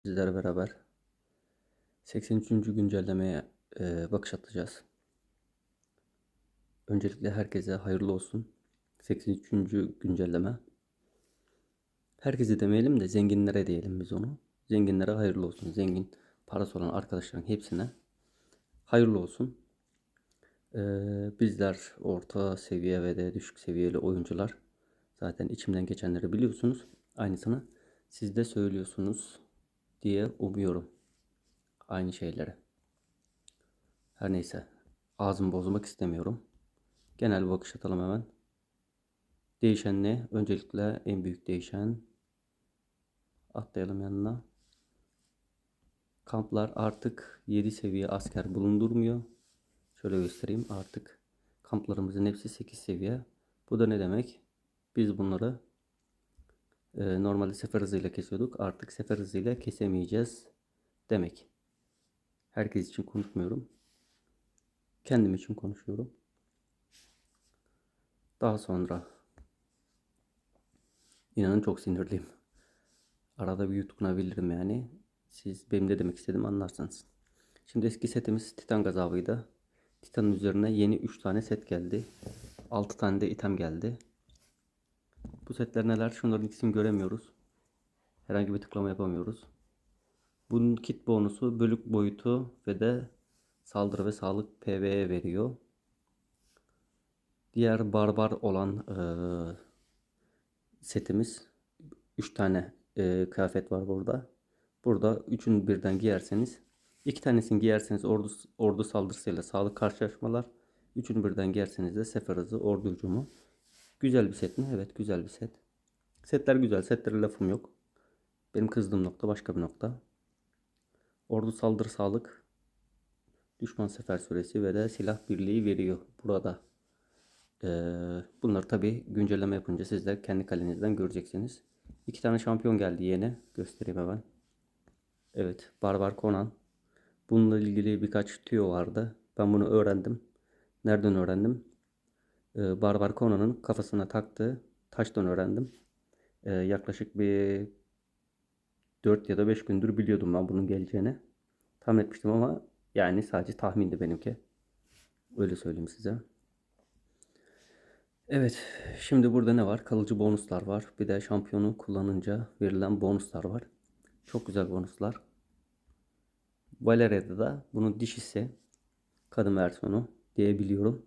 Sizlerle beraber 83. güncellemeye bakış atacağız. Öncelikle herkese hayırlı olsun. 83. güncelleme. Herkese demeyelim de zenginlere diyelim biz onu. Zenginlere hayırlı olsun. Zengin parası olan arkadaşların hepsine hayırlı olsun. Bizler orta seviye ve de düşük seviyeli oyuncular zaten içimden geçenleri biliyorsunuz. Aynısını siz de söylüyorsunuz diye umuyorum. Aynı şeyleri. Her neyse. Ağzımı bozmak istemiyorum. Genel bir bakış atalım hemen. Değişen ne? Öncelikle en büyük değişen. Atlayalım yanına. Kamplar artık 7 seviye asker bulundurmuyor. Şöyle göstereyim. Artık kamplarımızın hepsi 8 seviye. Bu da ne demek? Biz bunları normalde sefer hızıyla kesiyorduk. Artık sefer hızıyla kesemeyeceğiz demek. Herkes için konuşmuyorum. Kendim için konuşuyorum. Daha sonra inanın çok sinirliyim. Arada bir yutkunabilirim yani. Siz benim ne demek istediğimi anlarsanız. Şimdi eski setimiz Titan gazabıydı. Titan'ın üzerine yeni 3 tane set geldi. 6 tane de item geldi. Bu setler neler? Şunların ikisini göremiyoruz. Herhangi bir tıklama yapamıyoruz. Bunun kit bonusu bölük boyutu ve de saldırı ve sağlık PvE veriyor. Diğer barbar olan setimiz 3 tane kıyafet var burada. Burada üçünü birden giyerseniz, iki tanesini giyerseniz ordu saldırısıyla sağlık karşılaşmalar, üçünü birden giyerseniz de sefer hızı, ordu hücumu. Güzel bir set mi? Evet, güzel bir set. Setler güzel, setlere lafım yok. Benim kızdığım nokta başka bir nokta. Ordu saldırı sağlık, düşman sefer süresi ve de silah birliği veriyor burada. Bunları tabi güncelleme yapınca sizler kendi kalenizden göreceksiniz. İki tane şampiyon geldi yeni. Göstereyim hemen. Evet, Barbar Conan. Bununla ilgili birkaç tüyo vardı. Ben bunu öğrendim. Nereden öğrendim? Barbar Conan'ın kafasına taktığı taştan öğrendim. Yaklaşık bir 4 ya da 5 gündür biliyordum ben bunun geleceğini. Tahmin etmiştim ama yani sadece tahmindi benimki. Öyle söyleyeyim size. Evet, şimdi burada ne var? Kalıcı bonuslar var. Bir de şampiyonu kullanınca verilen bonuslar var. Çok güzel bonuslar. Valeria'da da bunun dişisi, kadın versiyonu diyebiliyorum.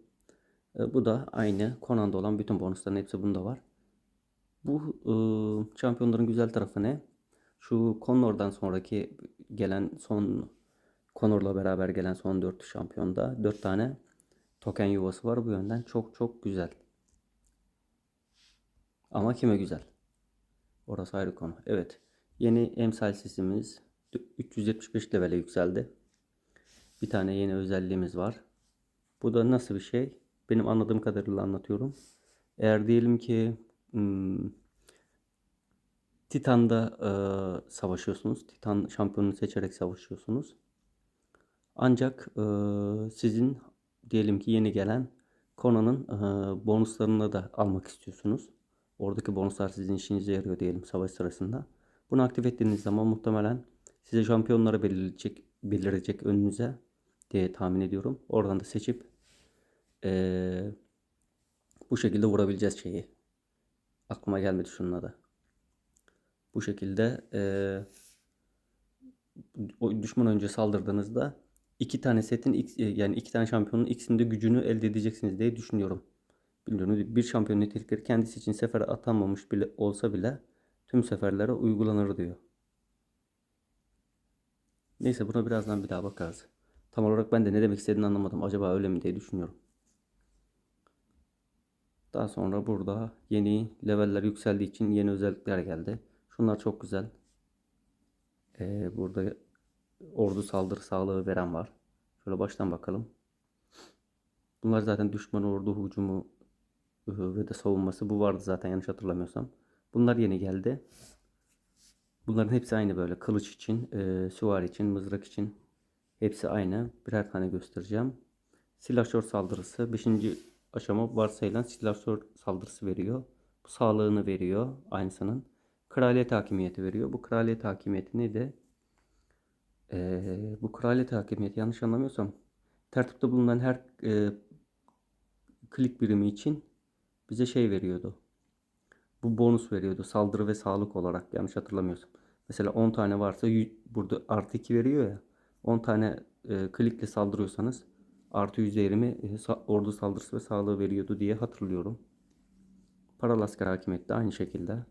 Bu da aynı Conan'da olan bütün bonusların hepsi bunda var. Bu şampiyonların güzel tarafı ne? Şu Connor'dan sonraki gelen son Connor'la beraber gelen son 4 şampiyonda 4 tane token yuvası var. Bu yönden çok çok güzel. Ama kime güzel? Orası ayrı konu. Evet. Yeni emsal sesimiz 375 level'e yükseldi. Bir tane yeni özelliğimiz var. Bu da nasıl bir şey? Benim anladığım kadarıyla anlatıyorum. Eğer diyelim ki Titan'da savaşıyorsunuz. Titan şampiyonunu seçerek savaşıyorsunuz. Ancak sizin diyelim ki yeni gelen Conan'ın bonuslarını da almak istiyorsunuz. Oradaki bonuslar sizin işinize yarıyor diyelim savaş sırasında. Bunu aktif ettiğiniz zaman muhtemelen size şampiyonları belirecek önünüze diye tahmin ediyorum. Oradan da seçip bu şekilde vurabileceğiz şeyi. Aklıma gelmedi şunun adı. Bu şekilde o düşman önce saldırdığınızda iki tane setin yani iki tane şampiyonun ikisinin de gücünü elde edeceksiniz diye düşünüyorum. Bilmiyorum, bir şampiyon nitelikleri kendisi için sefere atanmamış bile olsa bile tüm seferlere uygulanır diyor. Neyse, buna birazdan bir daha bakarız. Tam olarak ben de ne demek istediğini anlamadım. Acaba öyle mi diye düşünüyorum. Daha sonra burada yeni leveller yükseldiği için yeni özellikler geldi. Şunlar çok güzel. Burada ordu saldırı sağlığı veren var. Şöyle baştan bakalım. Bunlar zaten düşman ordu hücumu ve de savunması. Bu vardı zaten yanlış hatırlamıyorsam. Bunlar yeni geldi. Bunların hepsi aynı böyle. Kılıç için, süvari için, mızrak için hepsi aynı. Birer tane göstereceğim. Silahşör saldırısı. 5. aşama varsayılan silahşör saldırısı veriyor. Bu sağlığını veriyor aynısının. Kraliyet hakimiyeti veriyor. Bu kraliyet hakimiyetini de Bu kraliyet hakimiyeti yanlış anlamıyorsam tertipte bulunan her klik birimi için bize şey veriyordu. Bu bonus veriyordu. Saldırı ve sağlık olarak yanlış hatırlamıyorsam. Mesela 10 tane varsa burada artı 2 veriyor ya. 10 tane klikle saldırıyorsanız artı %20 ordu saldırısı ve sağlığı veriyordu diye hatırlıyorum. Paralı asker hakimiyeti de aynı şekilde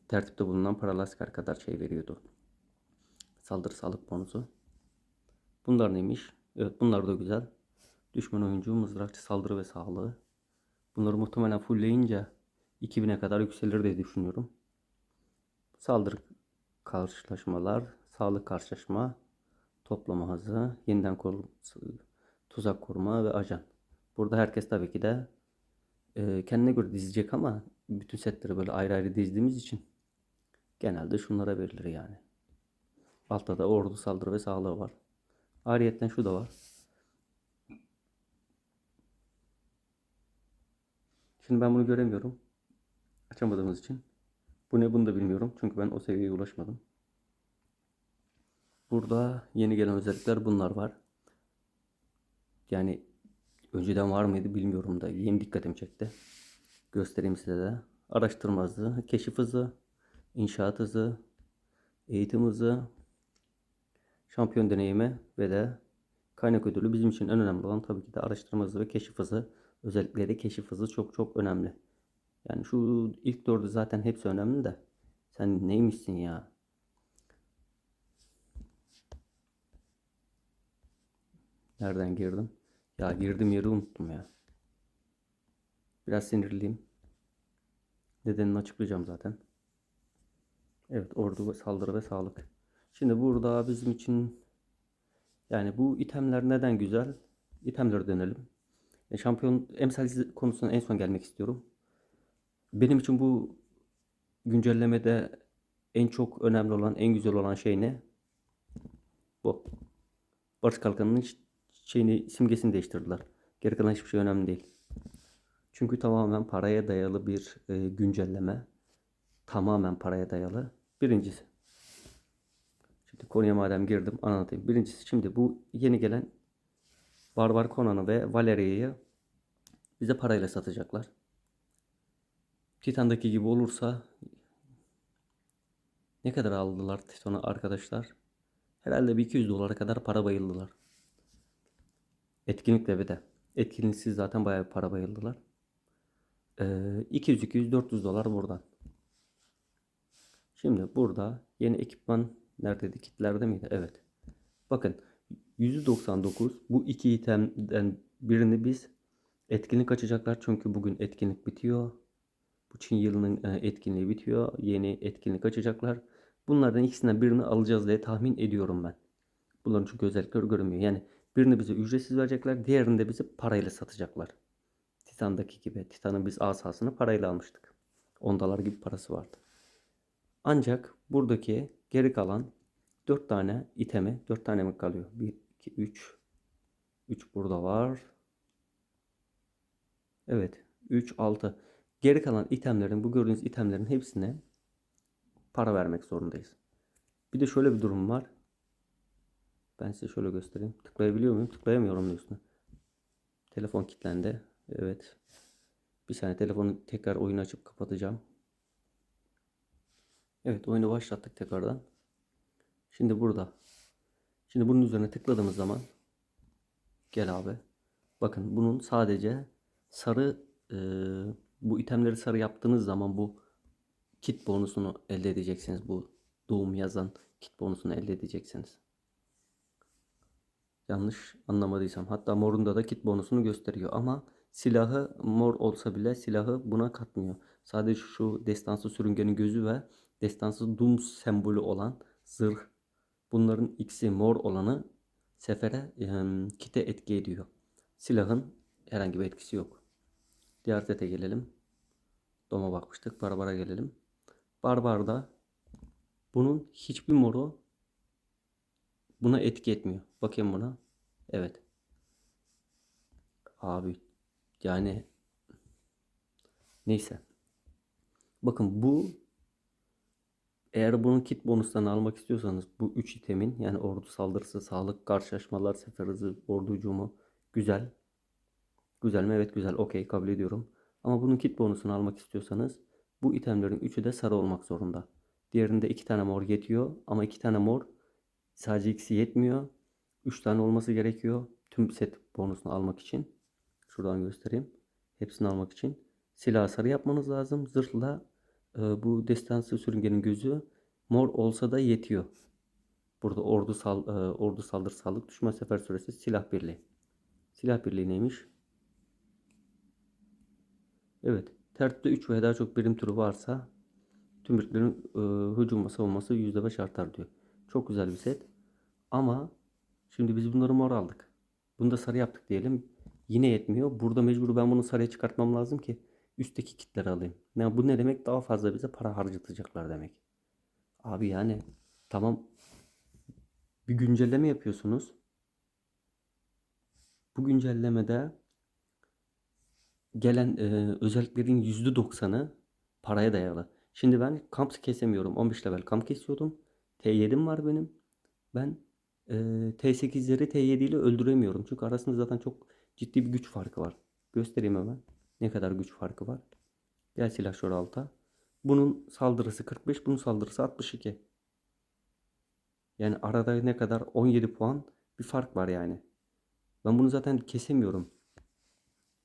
tertipte bulunan paralı asker kadar şey veriyordu. Saldırı sağlık bonusu. Bunlar neymiş? Evet, bunlar da güzel. Düşman oyuncu, mızrakçı, saldırı ve sağlığı. Bunları muhtemelen fullleyince 2000'e kadar yükselir diye düşünüyorum. Saldırı karşılaşmalar, sağlık karşılaşma, toplama hızı, yeniden tuzak kurma ve ajan. Burada herkes tabii ki de kendine göre dizecek ama bütün setleri böyle ayrı ayrı dizdiğimiz için genelde şunlara verilir yani. Altta da ordu, saldırı ve sağlığı var. Ayrıyetten şu da var. Şimdi ben bunu göremiyorum. Açamadığımız için. Bu ne, bunu da bilmiyorum. Çünkü ben o seviyeye ulaşmadım. Burada yeni gelen özellikler bunlar var. Yani önceden var mıydı bilmiyorum da yeni dikkatimi çekti. Göstereyim size de. Araştırma hızı, keşif hızı, inşaat hızı, eğitim hızı, şampiyon deneyimi ve de kaynak ödülü. Bizim için en önemli olan tabii ki de araştırma hızı ve keşif hızı. Özellikleri keşif hızı çok çok önemli. Yani şu ilk dördü zaten hepsi önemli de. Sen neymişsin ya? Nereden girdim? Ya girdim yeri unuttum ya. Biraz sinirliyim. Nedenini açıklayacağım zaten. Evet, ordu, saldırı ve sağlık. Şimdi burada bizim için yani bu itemler neden güzel? İtemlere dönelim. Şampiyon emsalsiz konusuna en son gelmek istiyorum. Benim için bu güncellemede en çok önemli olan, en güzel olan şey ne? Bu. Barış Kalkanı'nın simgesini değiştirdiler. Geri kalan hiçbir şey önemli değil. Çünkü tamamen paraya dayalı bir güncelleme. Tamamen paraya dayalı. Birincisi. Şimdi konuya madem girdim anlatayım. Birincisi, şimdi bu yeni gelen Barbar Conan'ı ve Valeria'yı bize parayla satacaklar. Titan'daki gibi olursa ne kadar aldılar Titan'ı arkadaşlar? Herhalde bir 200 dolara kadar para bayıldılar. Etkinlikle bir de. Etkinliksiz zaten bayağı bir para bayıldılar. 200-400 dolar buradan. Şimdi burada yeni ekipman neredeydi? Kitlerde miydi? Evet. Bakın, %99 bu iki itemden birini biz etkinlik açacaklar. Çünkü bugün etkinlik bitiyor. Bu Çin yılının etkinliği bitiyor. Yeni etkinlik açacaklar. Bunlardan ikisinden birini alacağız diye tahmin ediyorum ben. Bunların çünkü özellikleri görünmüyor. Yani birini bize ücretsiz verecekler. Diğerini de bize parayla satacaklar. Titan'daki gibi. Titan'ın biz asasını parayla almıştık. 10 dolar gibi parası vardı. Ancak buradaki geri kalan 4 tane itemi, 4 tane mi kalıyor? 1, 2, 3. 3 burada var. Evet. 3, 6. Geri kalan itemlerin, bu gördüğünüz itemlerin hepsine para vermek zorundayız. Bir de şöyle bir durum var. Ben size şöyle göstereyim. Tıklayabiliyor muyum? Tıklayamıyorum diyorsun. Telefon kilitlendi. Evet. Bir saniye, telefonu tekrar oyunu açıp kapatacağım. Evet, oyunu başlattık tekrardan. Şimdi burada. Şimdi bunun üzerine tıkladığımız zaman gel abi. Bakın bunun sadece sarı bu itemleri sarı yaptığınız zaman bu kit bonusunu elde edeceksiniz. Bu doğum yazan kit bonusunu elde edeceksiniz. Yanlış anlamadıysam. Hatta morunda da kit bonusunu gösteriyor. Ama silahı mor olsa bile silahı buna katmıyor. Sadece şu destansı sürüngenin gözü ve destansı Doom sembolü olan zırh. Bunların ikisi mor olanı sefere kite etki ediyor. Silahın herhangi bir etkisi yok. Diğer sete gelelim. Doma bakmıştık. Barbar'a gelelim. Barbar'da bunun hiçbir moru buna etki etmiyor. Bakayım buna. Evet. Abi yani neyse. Bakın bu Eğer bunun kit bonuslarını almak istiyorsanız bu 3 itemin yani ordu saldırısı, sağlık, karşılaşmalar, sefer hızı, ordu hücumu güzel. Güzel mi? Evet güzel. Okey kabul ediyorum. Ama bunun kit bonusunu almak istiyorsanız bu itemlerin üçü de sarı olmak zorunda. Diğerinde 2 tane mor yetiyor ama 2 tane mor sadece ikisi yetmiyor. 3 tane olması gerekiyor. Tüm set bonusunu almak için. Şuradan göstereyim. Hepsini almak için. Silah sarı yapmanız lazım. Zırhla bu destansı sürüngenin gözü mor olsa da yetiyor. Burada ordu saldırı sağlık düşman sefer süresi silah birliği. Silah birliği neymiş? Evet. Tertipte 3 veya daha çok birim türü varsa tüm birliklerin hücum ve savunması %5 artar diyor. Çok güzel bir set. Ama şimdi biz bunları mor aldık. Bunu da sarı yaptık diyelim. Yine yetmiyor. Burada mecbur ben bunu sarıya çıkartmam lazım ki üstteki kitleri alayım. Yani bu ne demek? Daha fazla bize para harcatacaklar demek. Abi yani tamam bir güncelleme yapıyorsunuz. Bu güncellemede gelen özelliklerin %90'ı paraya dayalı. Şimdi ben kamp kesemiyorum. 15 level kamp kesiyordum. T7'm var benim. Ben T8'leri T7 ile öldüremiyorum. Çünkü arasında zaten çok ciddi bir güç farkı var. Göstereyim hemen. Ne kadar güç farkı var. Gel silahşör alta. Bunun saldırısı 45, bunun saldırısı 62. Yani arada ne kadar? 17 puan bir fark var yani. Ben bunu zaten kesemiyorum.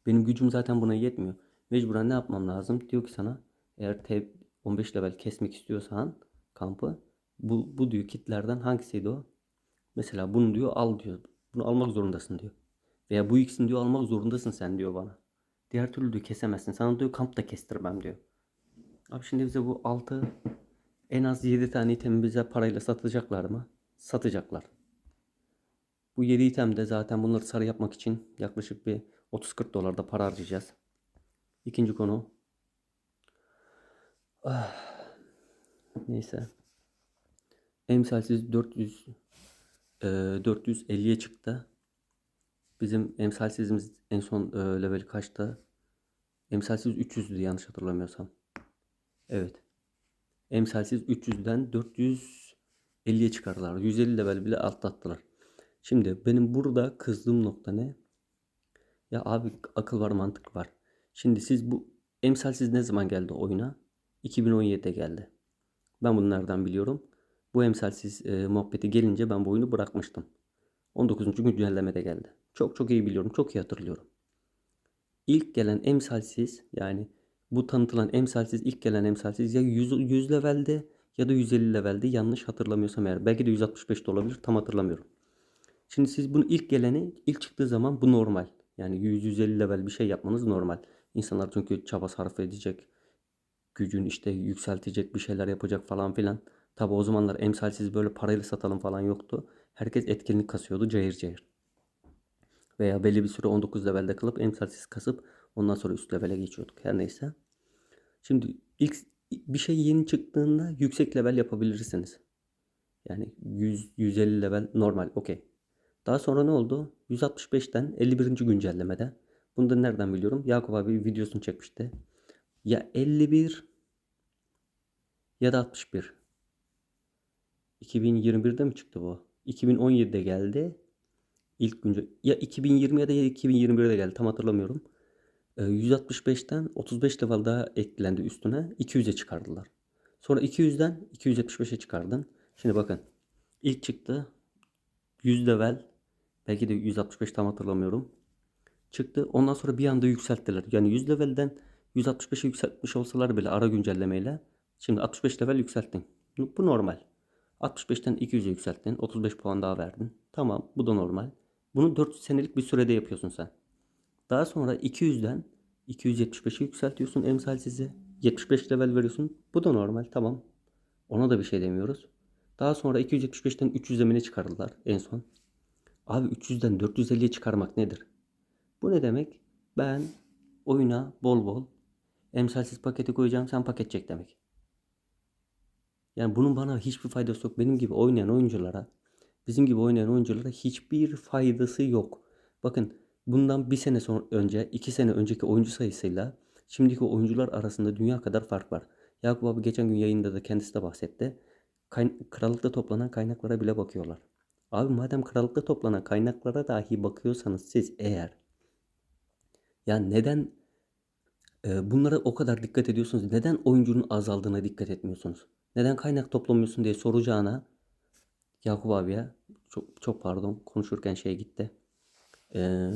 Benim gücüm zaten buna yetmiyor. Mecburen ne yapmam lazım? Diyor ki sana eğer T15 level kesmek istiyorsan kampı bu diyor kitlerden hangisiydi o? Mesela bunu diyor al diyor. Bunu almak zorundasın diyor. Veya bu ikisini diyor almak zorundasın sen diyor bana. Diğer türlü diyor kesemezsin. Sana diyor kampta kestirmem diyor. Abi şimdi bize bu 6 en az 7 tane itemi bize parayla satacaklar mı? Satacaklar. Bu 7 itemde zaten bunları sarı yapmak için yaklaşık bir 30-40 dolar da para harcayacağız. İkinci konu. Ah, neyse. Emsalsiz 450'ye çıktı. Bizim emsalsizimiz en son level kaçtı? Emsalsiz 300'dü yanlış hatırlamıyorsam. Evet. Emsalsiz 300'den 450'ye çıkardılar. 150 level bile atlattılar. Şimdi benim burada kızdığım nokta ne? Ya abi akıl var mantık var. Şimdi siz bu emsalsiz ne zaman geldi oyuna? 2017'de geldi. Ben bunu nereden biliyorum? Bu emsalsiz muhabbeti gelince ben bu oyunu bırakmıştım. 19. güncellemede geldi. Çok çok iyi biliyorum. Çok iyi hatırlıyorum. İlk gelen emsalsiz yani bu tanıtılan emsalsiz ilk gelen emsalsiz ya 100 levelde ya da 150 levelde yanlış hatırlamıyorsam eğer. Belki de 165 de olabilir tam hatırlamıyorum. Şimdi siz bunu ilk geleni ilk çıktığı zaman bu normal. Yani 100-150 level bir şey yapmanız normal. İnsanlar çünkü çaba sarf edecek. Gücün işte yükseltecek bir şeyler yapacak falan filan. Tabi o zamanlar emsalsiz böyle parayla satalım falan yoktu. Herkes etkinlik kasıyordu cayır cayır. Veya belli bir süre 19 levelde kalıp emsalsiz kasıp ondan sonra üst levele geçiyorduk. Her neyse. Şimdi ilk bir şey yeni çıktığında yüksek level yapabilirsiniz. Yani 100-150 level normal okey. Daha sonra ne oldu? 165'ten 51. güncellemede. Bunu da nereden biliyorum? Yakup abi videosunu çekmişti. Ya 51 ya da 61. 2021'de mi çıktı bu? 2017'de geldi. İlk günce ya 2020 ya da 2021'de geldi. Tam hatırlamıyorum. 165'ten 35 level daha eklendi üstüne. 200'e çıkardılar. Sonra 200'den 275'e çıkardın. Şimdi bakın. İlk çıktı. 100 level. Belki de 165 tam hatırlamıyorum. Çıktı. Ondan sonra bir anda yükselttiler. Yani 100 levelden 165'e yükseltmiş olsalar bile ara güncellemeyle. Şimdi 65 level yükselttin. Bu normal. 65'ten 200'e yükselttin. 35 puan daha verdin. Tamam bu da normal. Bunu 4 senelik bir sürede yapıyorsun sen. Daha sonra 200'den 275'e yükseltiyorsun emsalsizi. 75 level veriyorsun. Bu da normal tamam. Ona da bir şey demiyoruz. Daha sonra 275'ten 300'e mi ne çıkardılar en son? Abi 300'den 450'ye çıkarmak nedir? Bu ne demek? Ben oyuna bol bol emsalsiz paketi koyacağım sen paket çek demek. Yani bunun bana hiçbir faydası yok. Benim gibi oynayan oyunculara, bizim gibi oynayan oyunculara hiçbir faydası yok. Bakın bundan bir sene önce, 2 sene önceki oyuncu sayısıyla şimdiki oyuncular arasında dünya kadar fark var. Yakup abi geçen gün yayında da kendisi de bahsetti. Krallıkta toplanan kaynaklara bile bakıyorlar. Abi madem krallıkta toplanan kaynaklara dahi bakıyorsanız siz eğer, ya neden bunlara o kadar dikkat ediyorsunuz? Neden oyuncunun azaldığına dikkat etmiyorsunuz? Neden kaynak toplamıyorsun diye soracağına Yakup abiye, çok çok pardon, konuşurken şey gitti. Ee,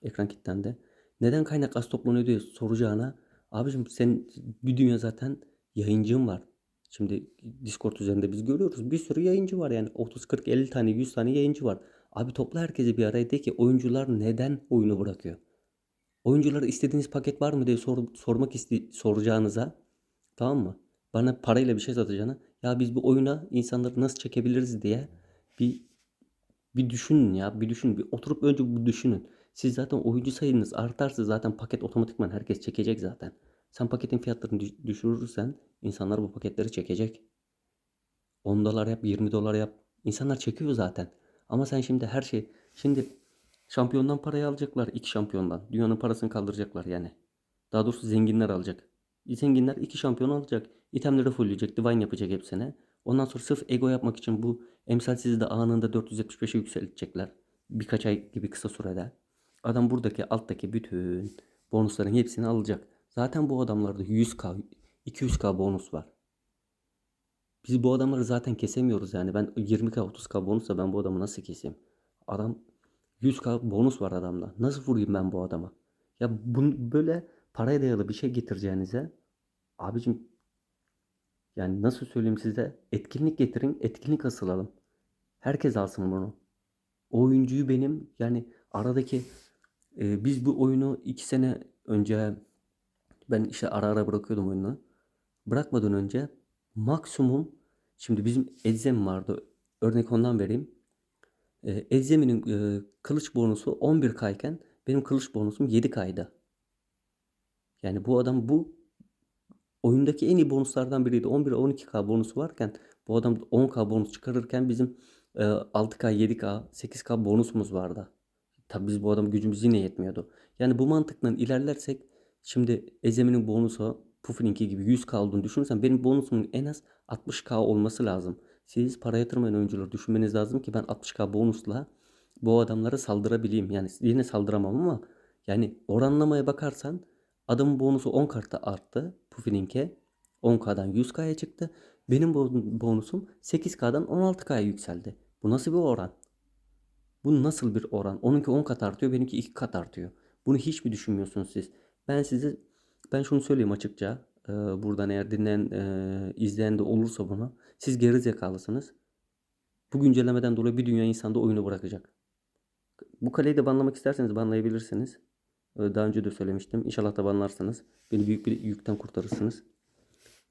Ekran kilitlendi. Neden kaynak az toplanıyor diye soracağına, abicim sen bir dünya zaten yayıncın var. Şimdi Discord üzerinde biz görüyoruz. Bir sürü yayıncı var yani 30, 40, 50 tane, 100 tane yayıncı var. Abi topla herkesi bir araya, de ki oyuncular neden oyunu bırakıyor? Oyunculara istediğiniz paket var mı diye sormak soracağınıza, tamam mı? Bana parayla bir şey satacağına, ya biz bu oyuna insanları nasıl çekebiliriz diye bir bir düşünün ya. Bir düşünün. Bir oturup önce bir düşünün. Siz zaten oyuncu sayınız artarsa zaten paket otomatikman herkes çekecek zaten. Sen paketin fiyatlarını düşürürsen insanlar bu paketleri çekecek. 10 dolar yap, 20 dolar yap. İnsanlar çekiyor zaten. Ama sen şimdi her şey, şimdi şampiyondan parayı alacaklar, iki şampiyondan. Dünyanın parasını kaldıracaklar yani. Daha doğrusu zenginler alacak. Zenginler iki şampiyon alacak. İtemleri fullleyecek. Divine yapacak hepsine. Ondan sonra sırf ego yapmak için bu emsalsizi de anında 475'e yükseltecekler. Birkaç ay gibi kısa sürede. Adam buradaki alttaki bütün bonusların hepsini alacak. Zaten bu adamlarda 100k, 200k bonus var. Biz bu adamları zaten kesemiyoruz yani. Ben 20k, 30k bonusla ben bu adamı nasıl keseyim? Adam 100k bonus var adamda. Nasıl vurayım ben bu adama? Ya bunu böyle paraya dayalı bir şey getireceğinize, abicim, yani nasıl söyleyeyim size, etkinlik getirin, etkinlik asılalım. Herkes alsın bunu. O oyuncuyu benim yani aradaki biz bu oyunu 2 sene önce, ben işte ara ara bırakıyordum oyunu. Bırakmadan önce maksimum, şimdi bizim Edzem vardı. Örnek ondan vereyim. Edzem'in kılıç bonusu 11k iken benim kılıç bonusum 7k'ydı. Yani bu adam bu oyundaki en iyi bonuslardan biriydi. 11-12k bonusu varken bu adam 10k bonus çıkarırken bizim 6k, 7k, 8k bonusumuz vardı. Tabii biz bu adam gücümüz yine yetmiyordu. Yani bu mantıkla ilerlersek şimdi Ezemi'nin bonusu Puffin'inki gibi 100k olduğunu düşünürsen benim bonusumun en az 60k olması lazım. Siz para yatırmayan oyuncuları düşünmeniz lazım ki ben 60k bonusla bu adamlara saldırabileyim. Yani yine saldıramam ama yani oranlamaya bakarsan adamın bonusu 10 kartta arttı. Puffin'inki 10k'dan 100k'ya çıktı. Benim bonusum 8k'dan 16k'ya yükseldi. Bu nasıl bir oran? Bu nasıl bir oran? Onunki 10 kat artıyor, benimki 2 kat artıyor. Bunu hiç mi düşünmüyorsunuz siz? Ben size ben şunu söyleyeyim açıkça. Buradan eğer dinleyen, izleyen de olursa bunu. Siz geri zekalısınız. Bu güncellemeden dolayı bir dünya insan da oyunu bırakacak. Bu kaleyi de banlamak isterseniz banlayabilirsiniz. Daha önce de söylemiştim. İnşallah da banlarsınız. Beni büyük bir yükten kurtarırsınız.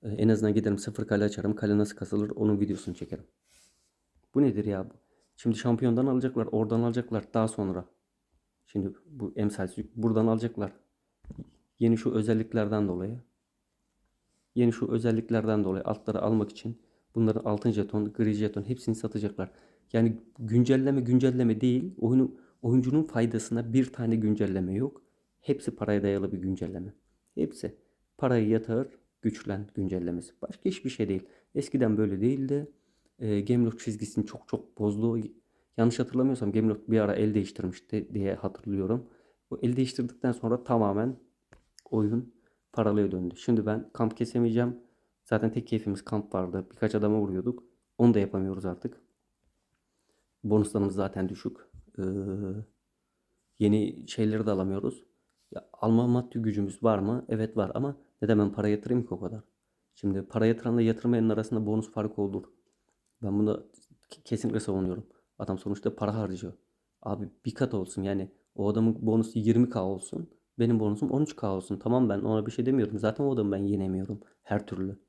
En azından giderim sıfır kale açarım. Kale nasıl kasılır onun videosunu çekerim. Bu nedir ya? Şimdi şampiyondan alacaklar, oradan alacaklar daha sonra. Şimdi bu emsal buradan alacaklar. Yeni şu özelliklerden dolayı. Yeni şu özelliklerden dolayı altları almak için bunların altın jeton, gri jeton hepsini satacaklar. Yani güncelleme değil. Oyuncunun faydasına bir tane güncelleme yok. Hepsi paraya dayalı bir güncelleme. Hepsi. Parayı yatır, güçlen güncellemesi. Başka hiçbir şey değil. Eskiden böyle değildi. Gameloft çizgisini çok çok bozdu. Yanlış hatırlamıyorsam Gameloft bir ara el değiştirmişti diye hatırlıyorum. Bu el değiştirdikten sonra tamamen oyun paralıya döndü. Şimdi ben kamp kesemeyeceğim. Zaten tek keyfimiz kamp vardı. Birkaç adama vuruyorduk. Onu da yapamıyoruz artık. Bonuslarımız zaten düşük. Ee, Yeni şeyleri de alamıyoruz. Ya, alma maddi gücümüz var mı? Evet var ama neden ben para yatırayım ki o kadar? Şimdi para yatıranla yatırmayanın arasında bonus farkı olur. Ben bunu kesinlikle savunuyorum. Adam sonuçta para harcıyor. Abi bir kat olsun yani o adamın bonusu 20k olsun. Benim bonusum 13k olsun. Tamam, ben ona bir şey demiyorum. Zaten o adamı ben yenemiyorum her türlü.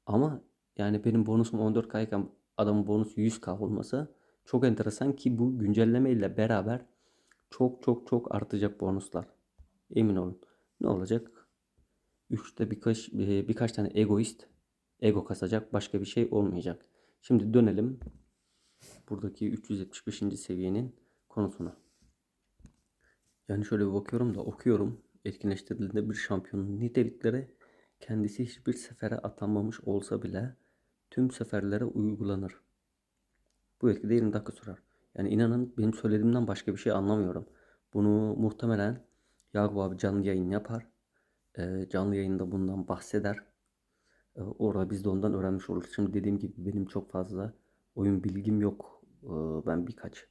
Ama yani benim bonusum 14k iken adamın bonusu 100k olması çok enteresan ki bu güncelleme ile beraber çok çok çok artacak bonuslar. Emin olun. Ne olacak? Üçte birkaç tane egoist ego kasacak. Başka bir şey olmayacak. Şimdi dönelim buradaki 375. seviyenin konusuna. Yani şöyle bir bakıyorum da okuyorum. Etkinleştirildiğinde bir şampiyonun nitelikleri kendisi hiçbir sefere atanmamış olsa bile tüm seferlere uygulanır. Bu etki de 20 dakika sürer. Yani inanın benim söylediğimden başka bir şey anlamıyorum. Bunu muhtemelen Yakup abi canlı yayın yapar. Canlı yayında bundan bahseder. Orada biz de ondan öğrenmiş oluruz. Şimdi dediğim gibi benim çok fazla oyun bilgim yok. Ben birkaç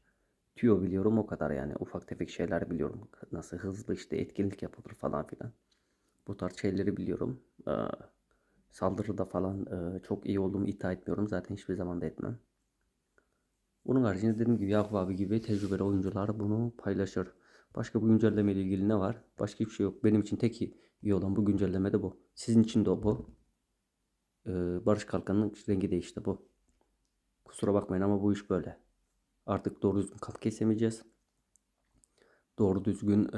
tüyo biliyorum o kadar yani. Ufak tefek şeyler biliyorum. Nasıl hızlı işte etkinlik yapılır falan filan. Bu tarz şeyleri biliyorum. Saldırıda falan çok iyi olduğumu iddia etmiyorum. Zaten hiçbir zaman da etmem. Bunun haricinde dediğim gibi Yakup abi gibi tecrübeli oyuncular bunu paylaşır. Başka bu güncelleme ile ilgili ne var? Başka hiçbir şey yok. Benim için tek iyi olan bu güncelleme de bu. Sizin için de o bu. Barış Kalkanı'nın rengi değişti bu. Kusura bakmayın ama bu iş böyle. Artık doğru düzgün kamp kesemeyeceğiz. Doğru düzgün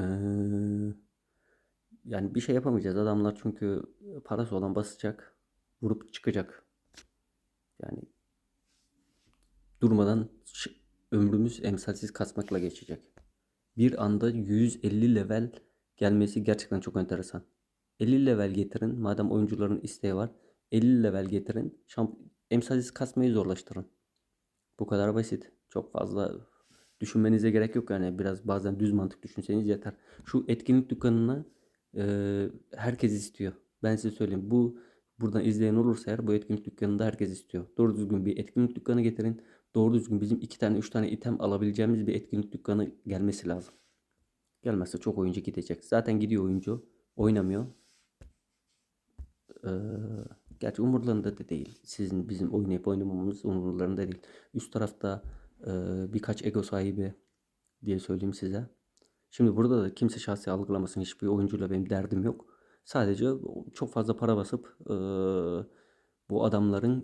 yani bir şey yapamayacağız. Adamlar çünkü parası olan basacak. Vurup çıkacak. Yani durmadan ömrümüz emsalsiz kasmakla geçecek. Bir anda 150 level gelmesi gerçekten çok enteresan. 50 level getirin. Madem oyuncuların isteği var. 50 level getirin. Emsalsiz kasmayı zorlaştırın. Bu kadar basit. Çok fazla düşünmenize gerek yok yani. Biraz bazen düz mantık düşünseniz yeter. Şu etkinlik dükkanına herkes istiyor. Ben size söyleyeyim. Buradan izleyen olursa eğer bu etkinlik dükkanında herkes istiyor. Doğru düzgün bir etkinlik dükkanı getirin. Doğru düzgün bizim 2 tane 3 tane item alabileceğimiz bir etkinlik dükkanı gelmesi lazım. Gelmezse çok oyuncu gidecek. Zaten gidiyor oyuncu. Oynamıyor. Ee, Gerçi umurlarında da değil. Sizin bizim oynayıp oynamamamız umurlarında değil. Üst tarafta birkaç ego sahibi diye söyleyeyim size. Şimdi burada da kimse şahsi algılamasın. Hiçbir oyuncuyla benim derdim yok. Sadece çok fazla para basıp bu adamların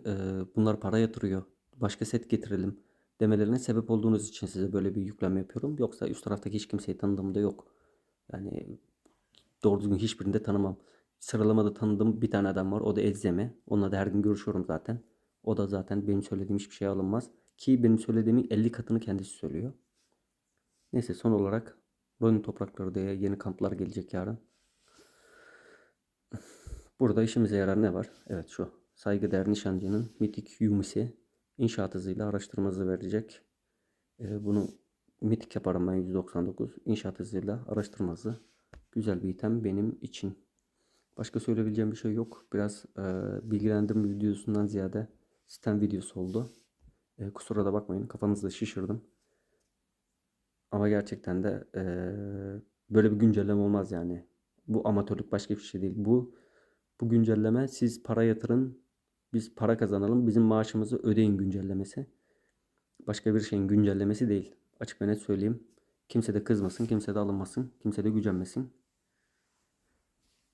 bunlar para yatırıyor. Başka set getirelim demelerine sebep olduğunuz için size böyle bir yükleme yapıyorum. Yoksa üst taraftaki hiç kimseyi tanıdığım da yok. Yani doğru düzgün hiçbirini de tanımam. Sıralamada tanıdığım bir tane adam var. O da Edzeme. Onunla da her gün görüşüyorum zaten. O da zaten benim söylediğim hiçbir şey alınmaz. Ki benim söylediğimin 50 katını kendisi söylüyor. Neyse son olarak Ronin toprakları diye yeni kamplar gelecek yarın. Burada işimize yarar ne var? Evet şu. Saygıdeğer nişancının mitik Yumisi inşaat hızıyla araştırma hızı verecek. Bunu mitik yaparım ben 199. İnşaat hızıyla araştırma hızı. Güzel bir item benim için. Başka söyleyebileceğim bir şey yok. Biraz bilgilendirme videosundan ziyade sistem videosu oldu. Kusura da bakmayın. Kafanızda şişirdim. Ama gerçekten de böyle bir güncelleme olmaz yani. Bu amatörlük başka bir şey değil. Bu güncelleme siz para yatırın, biz para kazanalım, bizim maaşımızı ödeyin güncellemesi. Başka bir şeyin güncellemesi değil. Açık ve net söyleyeyim. Kimse de kızmasın, kimse de alınmasın, kimse de gücenmesin.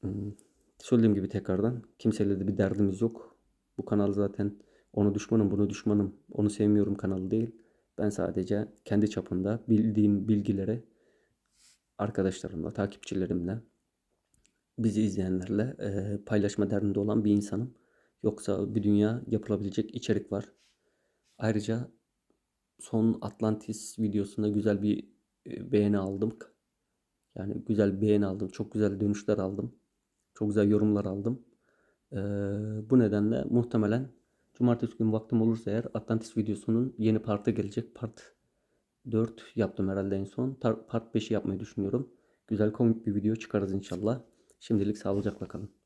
Hmm. Söylediğim gibi tekrardan kimseyle de bir derdimiz yok. Bu kanal zaten onu düşmanım, bunu düşmanım, onu sevmiyorum kanalı değil. Ben sadece kendi çapında bildiğim bilgileri arkadaşlarımla, takipçilerimle, bizi izleyenlerle paylaşma derdinde olan bir insanım. Yoksa bir dünya yapılabilecek içerik var. Ayrıca son Atlantis videosunda güzel bir beğeni aldım. Yani güzel bir beğeni aldım. Çok güzel dönüşler aldım. Çok güzel yorumlar aldım. Ee, Bu nedenle muhtemelen cumartesi günü vaktim olursa eğer Atlantis videosunun yeni partı gelecek. Part 4 yaptım herhalde en son. Part 5'i yapmayı düşünüyorum. Güzel komik bir video çıkarız inşallah. Şimdilik sağlıcakla kalın.